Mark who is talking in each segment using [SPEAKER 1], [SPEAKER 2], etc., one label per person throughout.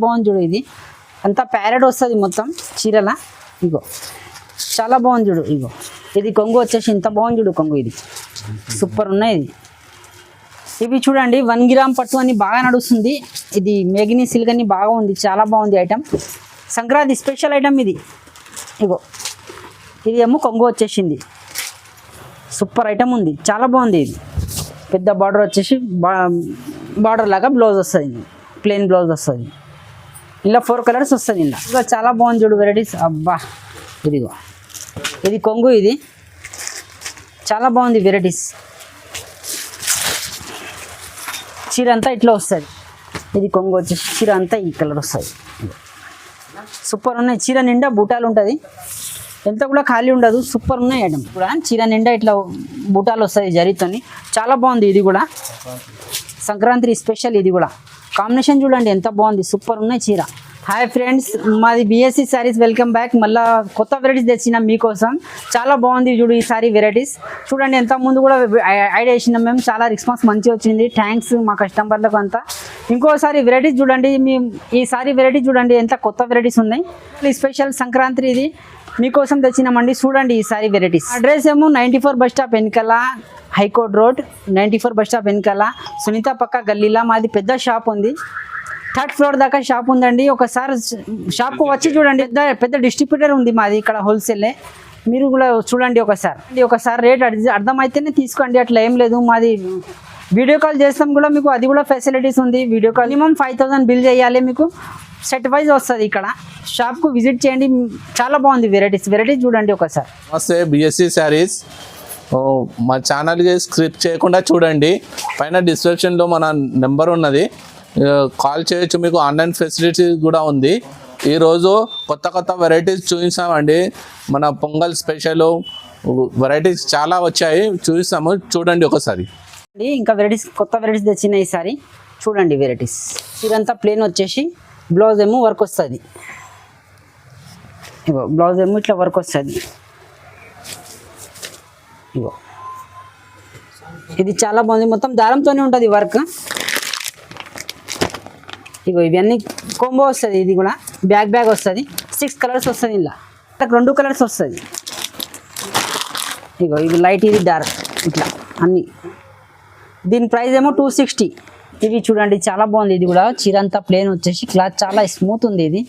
[SPEAKER 1] బాగుంది చూడు. ఇది అంతా ప్యారెట్ వస్తుంది మొత్తం చీరల. ఇగో చాలా బాగుంది చూడు. ఇగో ఇది కొంగు వచ్చేసి ఇంత బాగుంది చూడు. కొంగు ఇది సూపర్ ఉన్నాయి. ఇది ఇవి చూడండి 1 గ్రామ్ పట్టు అని బాగా నడుస్తుంది. ఇది మేగిని సిల్క్ అని బాగా ఉంది, చాలా బాగుంది ఐటమ్. సంక్రాంతి స్పెషల్ ఐటమ్ ఇది. ఇగో ఇది ఏమో కొంగు వచ్చేసింది, సూపర్ ఐటమ్ ఉంది, చాలా బాగుంది. ఇది పెద్ద బార్డర్ వచ్చేసి బార్డర్ లాగా బ్లౌజ్ వస్తుంది, ప్లెయిన్ బ్లౌజ్ వస్తుంది. ఇలా 4 కలర్స్ వస్తుంది. ఇలా ఇక చాలా బాగుంది చూడు వెరైటీస్. అబ్బా ఇదిగో ఇది కొంగు, ఇది చాలా బాగుంది వెరైటీస్. చీర అంతా ఇట్లా వస్తుంది. ఇది కొంగు వచ్చేసి చీర అంతా ఈ కలర్ వస్తుంది. సూపర్ ఉన్నాయి. చీర నిండా బూటాలు ఉంటుంది, ఎంత కూడా ఖాళీ ఉండదు. సూపర్ ఉన్నాయి ఐటమ్ కూడా. చీర నిండా ఇట్లా బూటాలు వస్తాయి జరీతోని, చాలా బాగుంది. ఇది కూడా సంక్రాంతి స్పెషల్. ఇది కూడా కాంబినేషన్ చూడండి ఎంత బాగుంది, సూపర్ ఉన్నాయి చీర. హాయ్ ఫ్రెండ్స్, మాది బిఎస్సి శారీస్. Welcome back. మళ్ళీ కొత్త వెరైటీస్ తెచ్చినాం మీకోసం. చాలా బాగుంది చూడు ఈ సారీ వెరైటీస్. చూడండి ఎంత ముందు కూడా ఐడియా వేసినాం మేము, చాలా రెస్పాన్స్ మంచిగా వచ్చింది. థ్యాంక్స్ మా కస్టమర్లకు అంతా. ఇంకోసారి వెరైటీస్ చూడండి, ఈ సారీ వెరైటీ చూడండి ఎంత కొత్త వెరైటీస్ ఉన్నాయి. స్పెషల్ సంక్రాంతి ఇది మీకోసం తెచ్చినామండి. చూడండి ఈ సారీ వెరైటీస్. అడ్రస్ ఏమో 94 బస్ స్టాప్ వెనకాల, హైకోర్ట్ రోడ్ 94 బస్ స్టాప్ వెనకాల, సునీత పక్క గల్లీలా మాది పెద్ద షాప్ ఉంది. 3rd ఫ్లోర్ దాకా షాప్ ఉందండి. ఒకసారి షాప్కు వచ్చి చూడండి, పెద్ద డిస్ట్రిబ్యూటర్ ఉంది మాది ఇక్కడ, హోల్సేలే. మీరు కూడా చూడండి ఒకసారి రేట్ అర్థమైతేనే తీసుకోండి, అట్లా ఏం లేదు. మాది వీడియో కాల్ చేస్తాం కూడా మీకు, అది కూడా ఫెసిలిటీస్ ఉంది. వీడియో కాల్ మినిమం 5000 బిల్ చేయాలి, మీకు సెట్ వైజ్ వస్తుంది. ఇక్కడ షాప్కు విజిట్ చేయండి, చాలా బాగుంది వెరైటీస్ చూడండి ఒకసారి.
[SPEAKER 2] నమస్తే, బిఎస్సి శారీస్. మా ఛానల్కి స్క్రిప్ట్ చేయకుండా చూడండి, పైన డిస్క్రిప్షన్లో మన నెంబర్ ఉన్నది, కాల్ చేయొచ్చు. మీకు ఆన్లైన్ ఫెసిలిటీ కూడా ఉంది. ఈరోజు కొత్త వెరైటీస్ చూపిస్తామండి. మన పొంగల్ స్పెషల్ వెరైటీస్ చాలా వచ్చాయి, చూపిస్తాము, చూడండి ఒకసారి.
[SPEAKER 1] ఇంకా కొత్త వెరైటీస్ తెచ్చిన ఈసారి చూడండి వెరైటీస్. ఇదంతా ప్లేన్ వచ్చేసి బ్లౌజ్ ఏమో వర్క్ వస్తుంది. ఇగో బ్లౌజ్ ఏమో ఇట్లా వర్క్ వస్తుంది. ఇగో ఇది చాలా బాగుంది, మొత్తం దారంతోనే ఉంటుంది వర్క్. ఇగో ఇవన్నీ కోంబో వస్తుంది. ఇది కూడా బ్యాగ్ వస్తుంది. 6 కలర్స్ వస్తుంది. ఇలా 2 కలర్స్ వస్తుంది. ఇగో ఇది లైట్, ఇది డార్క్, ఇట్లా అన్నీ. దీని ప్రైస్ ఏమో 260. ఇవి చూడండి చాలా బాగుంది. ఇది కూడా చీర అంతా ప్లేన్ వచ్చేసి క్లాత్ చాలా స్మూత్ ఉంది. ఇది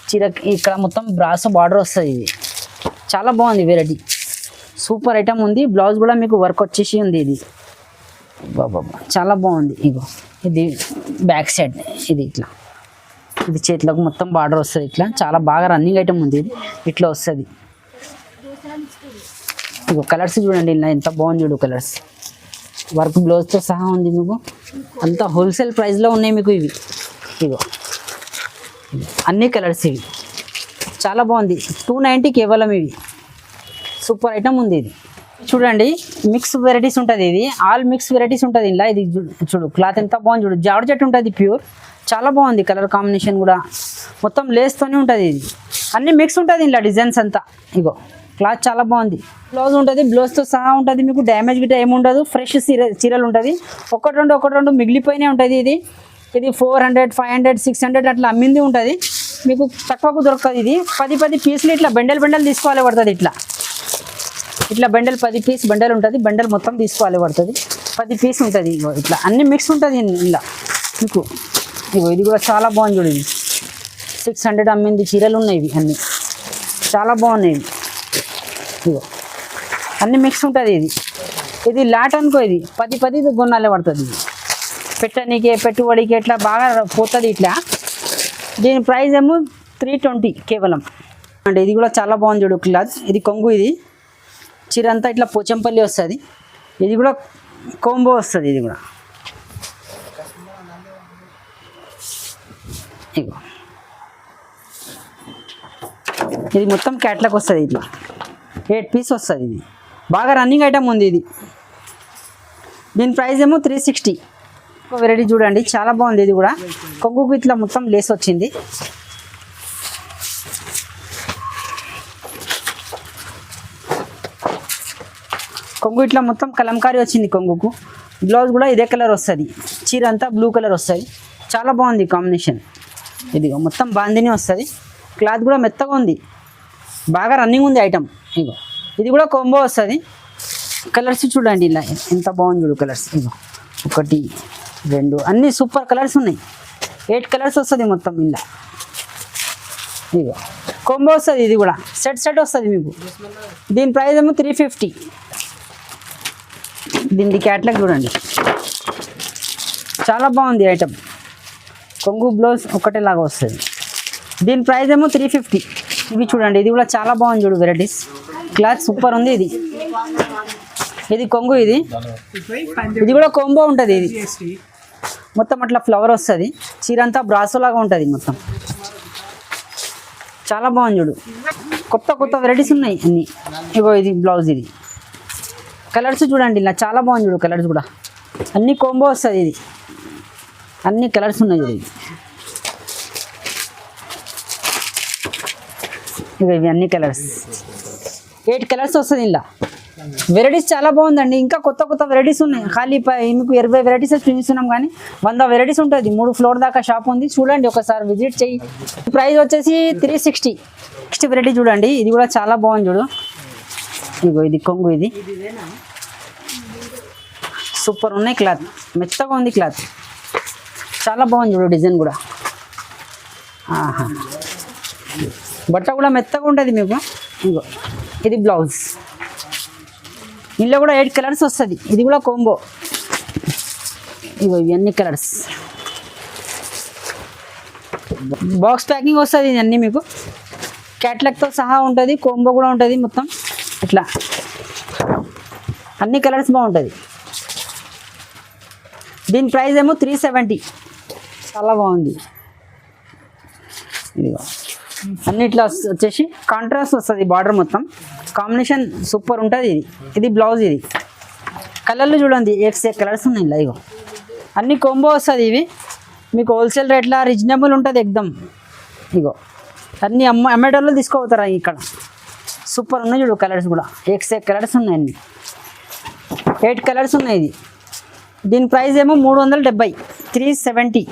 [SPEAKER 1] చీర ఇక్కడ మొత్తం బ్రాసో బార్డర్ వస్తుంది. ఇది చాలా బాగుంది వెరైటీ, సూపర్ ఐటమ్ ఉంది. బ్లౌజ్ కూడా మీకు వర్క్ వచ్చేసి ఉంది. ఇది బాబా చాలా బాగుంది. ఇగో ఇది బ్యాక్ సైడ్, ఇది ఇట్లా, ఇది చేతిలోకి మొత్తం బార్డర్ వస్తుంది. ఇట్లా చాలా బాగా రన్నింగ్ ఐటమ్ ఉంది. ఇది ఇట్లా వస్తుంది. ఇగో కలర్స్ చూడండి ఇలా ఎంత బాగుంది చూడు. కలర్స్ వర్క్ బ్లౌజ్తో సహా ఉంది. మీకు అంతా హోల్సేల్ ప్రైస్లో ఉన్నాయి మీకు ఇవి. ఇగో అన్ని కలర్స్ ఇవి చాలా బాగుంది. 290 కేవలం. ఇవి సూపర్ ఐటమ్ ఉంది. ఇది చూడండి మిక్స్ వెరైటీస్ ఉంటుంది. ఇది ఆల్ మిక్స్ వెరైటీస్ ఉంటుంది ఇలా. ఇది చూడు క్లాత్ ఎంత బాగుంది చూడు. జార్జెట్ ఉంటుంది ప్యూర్, చాలా బాగుంది. కలర్ కాంబినేషన్ కూడా మొత్తం లేస్తోనే ఉంటుంది. ఇది అన్ని మిక్స్ ఉంటుంది ఇలా డిజైన్స్ అంతా. ఇగో క్లాత్ చాలా బాగుంది. బ్లౌజ్ ఉంటుంది, బ్లౌజ్తో సహా ఉంటుంది. మీకు డ్యామేజ్ గిట్ట ఏముండదు. ఫ్రెష్ చీరలు ఉంటుంది. ఒకటి రెండు మిగిలిపోయినే ఉంటుంది. ఇది 400, 500, 600 అట్లా అమ్మింది ఉంటుంది. మీకు తక్కువకు దొరుకుతుంది. ఇది 10 పీసులు ఇట్లా బెండల్ తీసుకోవాలి పడుతుంది. ఇట్లా బెండల్ 10 పీస్ బెండల్ ఉంటుంది. బెండల్ మొత్తం తీసుకోవాలి పడుతుంది. 10 పీస్ ఉంటుంది. ఇగో ఇట్లా అన్ని మిక్స్ ఉంటుంది ఇలా మీకు. ఇగో ఇది కూడా చాలా బాగుంది చూడు. ఇది 600 అమ్మింది చీరలు ఉన్నాయి. ఇవి అన్నీ చాలా బాగున్నాయి. ఇగో అన్ని మిక్స్ ఉంటుంది. ఇది లాట్ అనుకో. ఇది 10 కొనాలే పడుతుంది. ఇది పెట్టనీకి పెట్టుబడికి ఇట్లా బాగా పోతుంది ఇట్లా. దీని ప్రైస్ ఏమో 320 కేవలం అంటే. ఇది కూడా చాలా బాగుంది చూడు క్లాత్. ఇది కొంగు. ఇది చీర అంతా ఇట్లా పోచంపల్లి వస్తుంది. ఇది కూడా కోంబో వస్తుంది. ఇది కూడా ఇగో ఇది మొత్తం క్యాట్లాగ్ వస్తుంది. ఇట్లా 8 పీస్ వస్తుంది. ఇది బాగా రన్నింగ్ ఐటమ్ ఉంది. ఇది దీని ప్రైస్ ఏమో 360. వెరైటీ చూడండి చాలా బాగుంది. ఇది కూడా కొంగుకు ఇట్లా మొత్తం లేస్ వచ్చింది. కొంగు ఇట్లా మొత్తం కలంకారీ వచ్చింది కొంగుకు. బ్లౌజ్ కూడా ఇదే కలర్ వస్తుంది. చీర అంతా బ్లూ కలర్ వస్తుంది. చాలా బాగుంది కాంబినేషన్. ఇదిగో మొత్తం బాందిని వస్తుంది, క్లాత్ కూడా మెత్తగా ఉంది, బాగా రన్నింగ్ ఉంది ఐటమ్. ఇగో ఇది కూడా కాంబో వస్తుంది. కలర్స్ చూడండి ఇలా ఎంత బాగుంది చూడు కలర్స్. ఇగో 1 2 అన్నీ సూపర్ కలర్స్ ఉన్నాయి. 8 కలర్స్ వస్తుంది మొత్తం ఇలా. ఇగో కాంబో వస్తుంది, ఇది కూడా సెట్ వస్తుంది మీకు. దీని ప్రైస్ ఏమో 350. దీని క్యాట్లాగ్ చూడండి, చాలా బాగుంది ఐటమ్. కొంగు బ్లౌజ్ ఒకటేలాగా వస్తుంది. దీని ప్రైస్ ఏమో 350. ఇవి చూడండి, ఇది కూడా చాలా బాగుంది చూడు వెరైటీస్, క్లాత్ సూపర్ ఉంది. ఇది కొంగు, ఇది కూడా కాంబో ఉంటుంది. ఇది మొత్తం అట్లా ఫ్లవర్ వస్తుంది, చీర అంతా బ్రాసో లాగా ఉంటుంది మొత్తం. చాలా బాగుంది చూడు, కొత్త వెరైటీస్ ఉన్నాయి అన్నీ. ఇగో ఇది బ్లౌజ్, ఇది కలర్స్ చూడండి ఇలా చాలా బాగుంది చూడు కలర్స్ కూడా, అన్నీ కాంబో వస్తుంది. ఇది అన్ని కలర్స్ ఉన్నాయి చూడు. ఇవి అన్ని కలర్స్ 8 కలర్స్ వస్తుంది ఇలా. వెరైటీస్ చాలా బాగుందండి. ఇంకా కొత్త వెరైటీస్ ఉన్నాయి. ఖాళీ మీకు 20 వెరైటీస్ చూపిస్తున్నాం, కానీ 100 వెరైటీస్ ఉంటుంది. 3 ఫ్లోర్ దాకా షాప్ ఉంది, చూడండి ఒకసారి విజిట్ చెయ్యి. ప్రైస్ వచ్చేసి 360. నెక్స్ట్ వెరైటీ చూడండి, ఇది కూడా చాలా బాగుంది చూడు. ఇగో ఇది కొంగు, ఇది సూపర్ ఉన్నాయి, క్లాత్ మెత్తగా ఉంది, క్లాత్ చాలా బాగుంది చూడు. డిజైన్ కూడా బట్ట కూడా మెత్తగా ఉంటుంది మీకు. ఇగో ఇది బ్లౌజ్, ఇందులో కూడా 8 కలర్స్ వస్తుంది. ఇది కూడా కాంబో. ఇగో ఇవన్నీ కలర్స్, బాక్స్ ప్యాకింగ్ వస్తుంది. ఇది అన్నీ మీకు క్యాట్లాగ్తో సహా ఉంటుంది, కాంబో కూడా ఉంటుంది మొత్తం ఇట్లా. అన్ని కలర్స్ బాగుంటుంది. దీని ప్రైస్ ఏమో 370. చాలా బాగుంది. ఇదిగో అన్నిట్లో వచ్చేసి కాంట్రాస్ట్ వస్తుంది, బార్డర్ మొత్తం కాంబినేషన్ సూపర్ ఉంటుంది. ఇది బ్లౌజ్, ఇది కలర్లు చూడండి, 8 కలర్స్ ఉన్నాయి ఇలా. ఇగో అన్ని కాంబో వస్తుంది. ఇవి మీకు హోల్సేల్ రేట్లా రీజనబుల్ ఉంటుంది ఎక్దమ్. ఇగో అన్ని అమ్మేటోళ్ళు తీసుకోపోతారా ఇక్కడ. సూపర్ ఉన్నాయి చూడు కలర్స్ కూడా, 8 కలర్స్ ఉన్నాయి, అన్ని 8 కలర్స్ ఉన్నాయి. ఇది దీని ప్రైస్ ఏమో 370. 370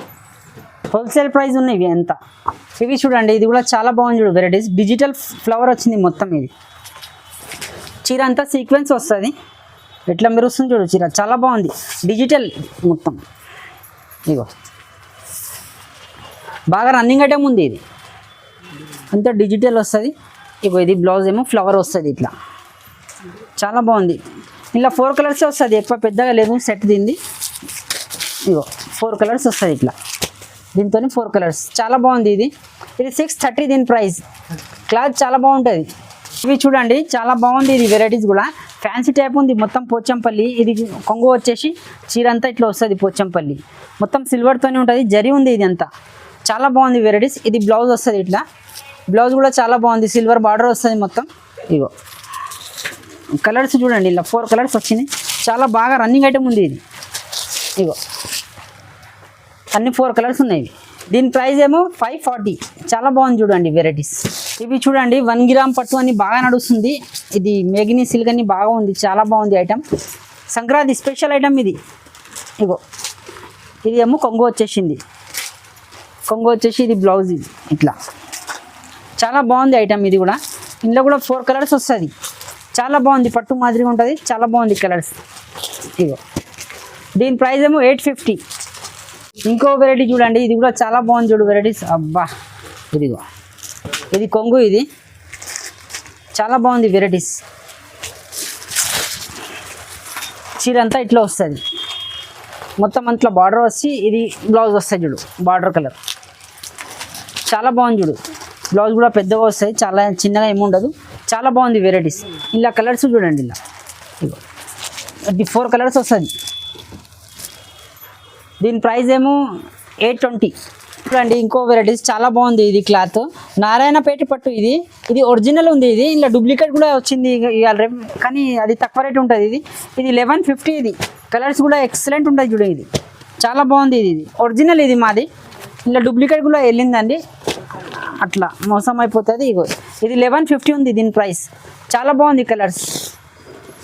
[SPEAKER 1] హోల్సేల్ ప్రైస్ ఉన్నాయి ఇవి ఎంత. ఇవి చూడండి, ఇది కూడా చాలా బాగుంది చూడు వెరైటీస్. డిజిటల్ ఫ్లవర్ వచ్చింది మొత్తం. ఇది చీర అంతా సీక్వెన్స్ వస్తుంది, ఎట్లా మెరుస్తుంది చూడు చీర, చాలా బాగుంది. డిజిటల్ మొత్తం. ఇగో బాగా రన్నింగ్ ఐటమ్ ఉంది, ఇది అంతా డిజిటల్ వస్తుంది. ఇగో ఇది బ్లౌజ్ ఏమో ఫ్లవర్ వస్తుంది ఇట్లా, చాలా బాగుంది. ఇలా 4 కలర్స్ వస్తుంది, ఎక్కువ పెద్దగా లేదు సెట్. దీన్ని ఇగో 4 కలర్స్ వస్తుంది ఇట్లా. దీంతో 4 కలర్స్, చాలా బాగుంది. ఇది 630. దీని ప్రైస్. క్లాత్ చాలా బాగుంటుంది. ఇవి చూడండి చాలా బాగుంది. ఇది వెరైటీస్ కూడా ఫ్యాన్సీ టైప్ ఉంది మొత్తం. పోచంపల్లి, ఇది కొంగు వచ్చేసి చీర అంతా ఇట్లా వస్తుంది. పోచంపల్లి మొత్తం సిల్వర్తోనే ఉంటుంది, జరి ఉంది ఇది అంతా. చాలా బాగుంది వెరైటీస్. ఇది బ్లౌజ్ వస్తుంది ఇట్లా, బ్లౌజ్ కూడా చాలా బాగుంది, సిల్వర్ బార్డర్ వస్తుంది మొత్తం. ఇగో కలర్స్ చూడండి, ఇలా 4 కలర్స్ వచ్చినాయి, చాలా బాగా రన్నింగ్ ఐటమ్ ఉంది ఇది. ఇగో అన్ని 4 కలర్స్ ఉన్నాయి. దీని ప్రైస్ ఏమో 540. చాలా బాగుంది చూడండి వెరైటీస్. ఇవి చూడండి 1 గ్రామ్ పట్టు అని బాగా నడుస్తుంది. ఇది మేగిని సిల్క్ అని బాగా ఉంది, చాలా బాగుంది ఐటమ్. సంక్రాంతి స్పెషల్ ఐటమ్ ఇది. ఇగో ఇది ఏమో కొంగు వచ్చేసింది, కొంగు వచ్చేసి ఇది బ్లౌజ్, ఇది ఇట్లా చాలా బాగుంది ఐటమ్. ఇది కూడా ఇందులో కూడా 4 కలర్స్ వస్తుంది, చాలా బాగుంది. పట్టు మాదిరిగా ఉంటుంది, చాలా బాగుంది కలర్స్. ఇగో దీని ప్రైస్ ఏమో 850. ఇంకో వెరైటీ చూడండి, ఇది కూడా చాలా బాగుంది చూడు వెరైటీస్. అబ్బా ఇదిగో ఇది కొంగు, ఇది చాలా బాగుంది వెరైటీస్. చీర అంతా ఇట్లా వస్తుంది మొత్తం, అంతా బార్డర్ వచ్చి ఇది బ్లౌజ్ వస్తుంది చూడు, బార్డర్ కలర్ చాలా బాగుంది చూడు. బ్లౌజ్ కూడా పెద్దగా వస్తుంది, చాలా చిన్నగా ఏమి ఉండదు, చాలా బాగుంది వెరైటీస్. ఇలా కలర్స్ చూడండి, ఇలా ఇగో ఇది 4 కలర్స్ వస్తుంది. దీని ప్రైస్ ఏమో 820. చూడండి ఇంకో వెరైటీస్ చాలా బాగుంది. ఇది క్లాత్ నారాయణపేట పట్టు, ఇది ఒరిజినల్ ఉంది. ఇది ఇలా డూప్లికేట్ కూడా వచ్చింది ఇవాళ రేపు, కానీ అది తక్కువ రేట్ ఉంటుంది. ఇది 1150. ఇది కలర్స్ కూడా ఎక్సలెంట్ ఉంటుంది చూడండి, ఇది చాలా బాగుంది. ఇది ఒరిజినల్, ఇది మాది. ఇలా డూప్లికేట్ కూడా వెళ్ళిందండి, అట్లా మోసం అయిపోతుంది. ఇగో ఇది 1150 ఉంది దీని ప్రైస్. చాలా బాగుంది, కలర్స్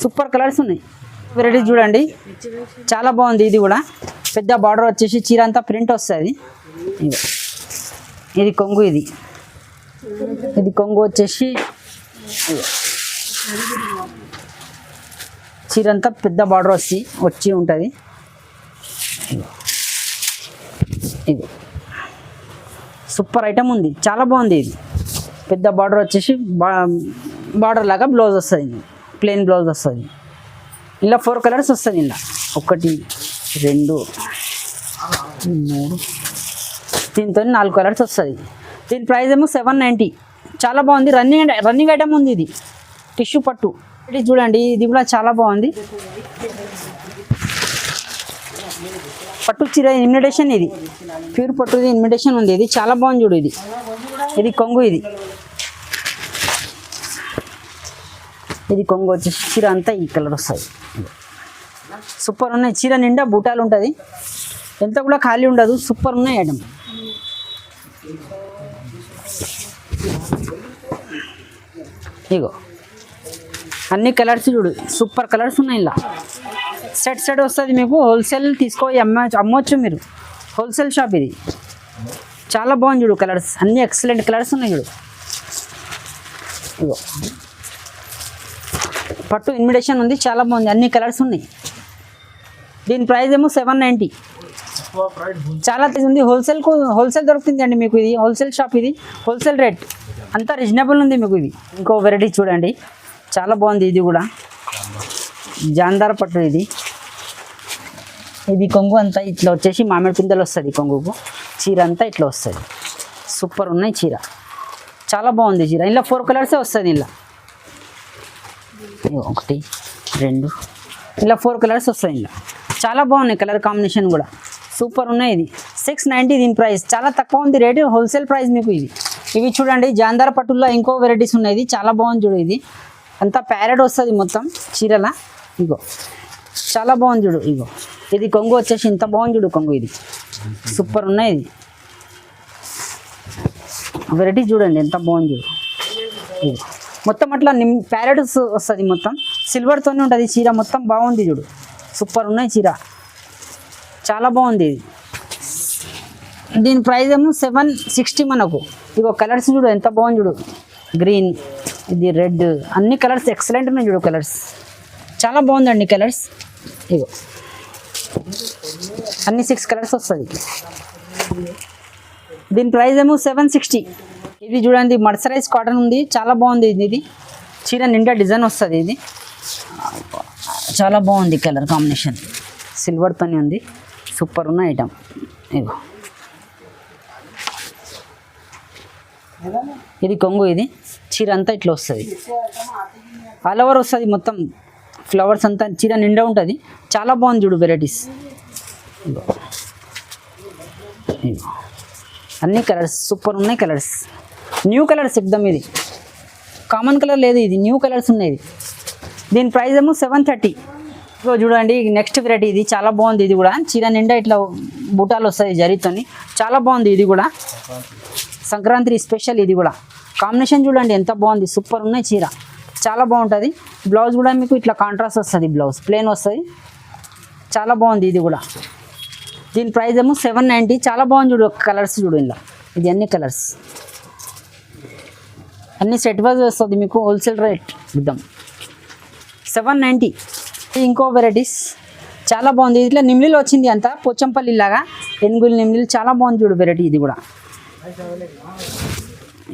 [SPEAKER 1] సూపర్ కలర్స్ ఉన్నాయి. వెరైటీస్ చూడండి చాలా బాగుంది. ఇది కూడా పెద్ద బార్డర్ వచ్చేసి చీర అంతా ప్రింట్ వస్తుంది. ఇది కొంగు, ఇది కొంగు వచ్చేసి చీర అంతా పెద్ద బార్డర్ వచ్చి ఉంటుంది. ఇది సూపర్ ఐటమ్ ఉంది, చాలా బాగుంది. ఇది పెద్ద బార్డర్ వచ్చేసి బార్డర్ లాగా బ్లౌజ్ వస్తుంది, ప్లెయిన్ బ్లౌజ్ వస్తుంది. ఇలా 4 కలర్స్ వస్తుంది. ఇలా 1 2 3 దీంతో 4 కలర్స్ వస్తుంది. దీని ప్రైస్ ఏమో 790. చాలా బాగుంది, రన్నింగ్ ఐటమ్ ఉంది. ఇది టిష్యూ పట్టు. ఇది చూడండి, ఇది కూడా చాలా బాగుంది. పట్టు చీర ఇమిటేషన్, ఇది ప్యూర్ పట్టుది ఇమిటేషన్ ఉంది. ఇది చాలా బాగుంది చూడు. ఇది కొంగు, ఇది కొంగు వచ్చేసి చీర అంతా ఈ కలర్ వస్తుంది. సూపర్ ఉన్నాయి. చీర నిండా బూటాలు ఉంటుంది, ఎంత కూడా ఖాళీ ఉండదు. సూపర్ ఉన్నాయి ఐటమ్. ఇగో అన్ని కలర్స్ చూడు, సూపర్ కలర్స్ ఉన్నాయి. ఇలా సెట్ వస్తుంది మీకు. హోల్సేల్ అమ్మవచ్చు మీరు. హోల్సేల్ షాప్ ఇది. చాలా బాగుంది చూడు. కలర్స్ అన్ని ఎక్సలెంట్ కలర్స్ ఉన్నాయి చూడు. ఇగో పట్టు ఇన్విటేషన్ ఉంది, చాలా బాగుంది. అన్ని కలర్స్ ఉన్నాయి. దీని ప్రైస్ ఏమో 790. చాలా ఉంది. హోల్సేల్ దొరుకుతుంది అండి మీకు. ఇది హోల్సేల్ షాప్, ఇది హోల్సేల్ రేట్ అంతా రీజనబుల్ ఉంది మీకు. ఇది ఇంకో వెరైటీ చూడండి, చాలా బాగుంది. ఇది కూడా జాందార పట్టు. ఇది కొంగు అంతా ఇట్లా వచ్చేసి మామిడి పిందెలు వస్తుంది కొంగుకు. చీర అంతా ఇట్లా వస్తుంది. సూపర్ ఉన్నాయి చీర, చాలా బాగుంది చీర. ఇలా 4 కలర్సే వస్తుంది. ఇలా 1 2 ఇలా 4 కలర్స్ వస్తాయి. ఇలా చాలా బాగున్నాయి. కలర్ కాంబినేషన్ కూడా సూపర్ ఉన్నాయి. ఇది 690 దీని ప్రైస్. చాలా తక్కువ ఉంది రేటు, హోల్సేల్ ప్రైస్ మీకు. ఇవి చూడండి, జాందార పట్టుల్లో ఇంకో వెరైటీస్ ఉన్నాయి. ఇది చాలా బాగుంది చూడు. ఇది అంతా ప్యారెట్ వస్తుంది మొత్తం చీరలా. ఇగో చాలా బాగుంది చూడు. ఇది కొంగు వచ్చేసి ఇంత బాగుంది చూడు. కొంగు ఇది సూపర్ ఉన్నాయి. ఇది వెరైటీ చూడండి ఎంత బాగుంది చూడు. ఇది మొత్తం అట్లా ప్యారెట్స్ వస్తుంది మొత్తం. సిల్వర్తోనే ఉంటుంది చీర మొత్తం. బాగుంది చూడు, సూపర్ ఉన్నాయి చీర, చాలా బాగుంది. ఇది దీని ప్రైస్ ఏమో 760 మనకు. ఇగో కలర్స్ చూడు ఎంత బాగుంది చూడు. గ్రీన్, ఇది రెడ్, అన్ని కలర్స్ ఎక్సలెంట్ ఉన్నాయి చూడు. కలర్స్ చాలా బాగుందండి కలర్స్. ఇగో అన్ని 6 కలర్స్ వస్తుంది. దీని ప్రైస్ ఏమో 760. ఇది చూడండి, మర్సరైజ్ కాటన్ ఉంది, చాలా బాగుంది. ఇది చీర నిండా డిజైన్ వస్తుంది. ఇది చాలా బాగుంది కలర్ కాంబినేషన్, సిల్వర్తోనే ఉంది. సూపర్ ఉన్న ఐటమ్. ఇగో ఇది కొంగు. ఇది చీర అంతా ఇట్లా వస్తుంది, ఆల్ ఓవర్ వస్తుంది మొత్తం. ఫ్లవర్స్ అంతా చీర నిండా ఉంటుంది. చాలా బాగుంది చూడు వెరైటీస్. అన్ని కలర్స్ సూపర్ ఉన్నాయి. కలర్స్ న్యూ కలర్స్ ఎక్దమ్. ఇది కామన్ కలర్ లేదు, ఇది న్యూ కలర్స్ ఉన్నాయి. దీని ప్రైస్ ఏమో 730. ఇగో చూడండి, నెక్స్ట్ వెరైటీ. ఇది చాలా బాగుంది. ఇది కూడా చీర నిండా ఇట్లా బూటాలు వస్తాయి జరీతోని. చాలా బాగుంది. ఇది కూడా సంక్రాంతి స్పెషల్. ఇది కూడా కాంబినేషన్ చూడండి ఎంత బాగుంది. సూపర్ ఉన్నాయి చీర, చాలా బాగుంటుంది. బ్లౌజ్ కూడా మీకు ఇట్లా కాంట్రాస్ట్ వస్తుంది. బ్లౌజ్ ప్లెయిన్ వస్తుంది. చాలా బాగుంది. ఇది కూడా దీని ప్రైస్ ఏమో 790. చాలా బాగుంది చూడు. కలర్స్ చూడు ఇలా. ఇది అన్ని కలర్స్ అన్ని సెట్ వైజ్ వస్తుంది మీకు. హోల్సేల్ రేట్ ఇద్దాం 790. ఇంకో వెరైటీస్ చాలా బాగుంది. ఇట్లా నిమ్లీలు వచ్చింది అంతా పోచంపల్లి లాగా. ఎనుగులు నిమ్లీలు చాలా బాగుంది చూడు వెరైటీ. ఇది కూడా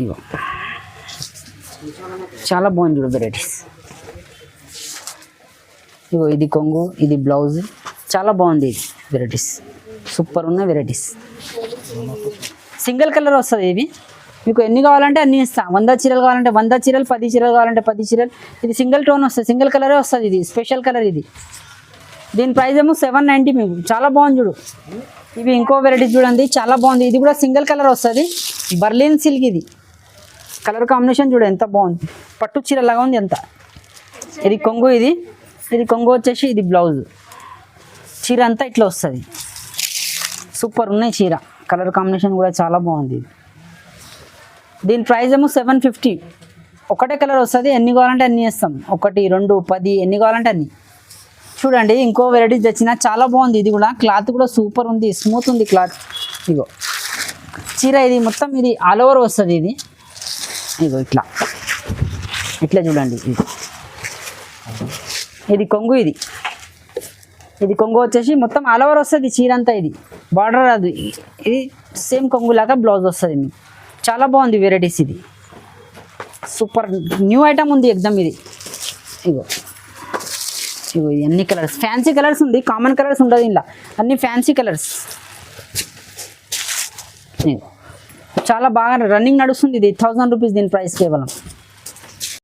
[SPEAKER 1] ఇగో చాలా బాగుంది చూడు వెరైటీస్. ఇగో ఇది కొంగు, ఇది బ్లౌజ్, చాలా బాగుంది. ఇది వెరైటీస్ సూపర్ ఉన్న వెరైటీస్. సింగిల్ కలర్ వస్తుంది. ఇవి మీకు ఎన్ని కావాలంటే అన్ని ఇస్తాం. 100 చీరలు కావాలంటే 100 చీరలు, 10 చీరలు కావాలంటే 10 చీరలు. ఇది సింగిల్ టోన్ వస్తుంది, సింగిల్ కలరే వస్తుంది. ఇది స్పెషల్ కలర్. ఇది దీని ప్రైస్ ఏమో 790 మీకు. చాలా బాగుంది చూడు. ఇవి ఇంకో వెరైటీ చూడండి, చాలా బాగుంది. ఇది కూడా సింగిల్ కలర్ వస్తుంది. Berlin silk. ఇది కలర్ కాంబినేషన్ చూడు ఎంత బాగుంది. పట్టు చీర లాగా ఉంది ఎంత. ఇది కొంగు. ఇది కొంగు వచ్చేసి ఇది బ్లౌజ్. చీర అంతా ఇట్లా వస్తుంది. సూపర్ ఉన్నాయి చీర. కలర్ కాంబినేషన్ కూడా చాలా బాగుంది. దీని ప్రైస్ ఏమో 750. ఒకటే కలర్ వస్తుంది. ఎన్ని కావాలంటే అన్ని వేస్తాం. 1 2 10 ఎన్ని కావాలంటే అన్ని. చూడండి ఇంకో వెరైటీస్ తెచ్చిన, చాలా బాగుంది. ఇది కూడా క్లాత్ కూడా సూపర్ ఉంది, స్మూత్ ఉంది క్లాత్. ఇగో చీర ఇది మొత్తం ఇది ఆల్ ఓవర్ వస్తుంది ఇది. ఇగో ఇట్లా ఇట్లా చూడండి. ఇది కొంగు, ఇది కొంగు వచ్చేసి మొత్తం ఆల్ ఓవర్ వస్తుంది చీర అంతా. ఇది బార్డర్ రాదు, ఇది సేమ్ కొంగులాగా బ్లౌజ్ వస్తుంది మీకు. చాలా బాగుంది వెరైటీస్. ఇది సూపర్ న్యూ ఐటమ్ ఉంది ఎగ్దమ్ ఇది. ఇగో ఇగో ఇది అన్ని కలర్స్, ఫ్యాన్సీ కలర్స్ ఉంది, కామన్ కలర్స్ ఉండదు ఇలా, అన్ని ఫ్యాన్సీ కలర్స్. చాలా బాగా రన్నింగ్ నడుస్తుంది ఇది. 1000 రూపీస్ దీని ప్రైస్ కేవలం.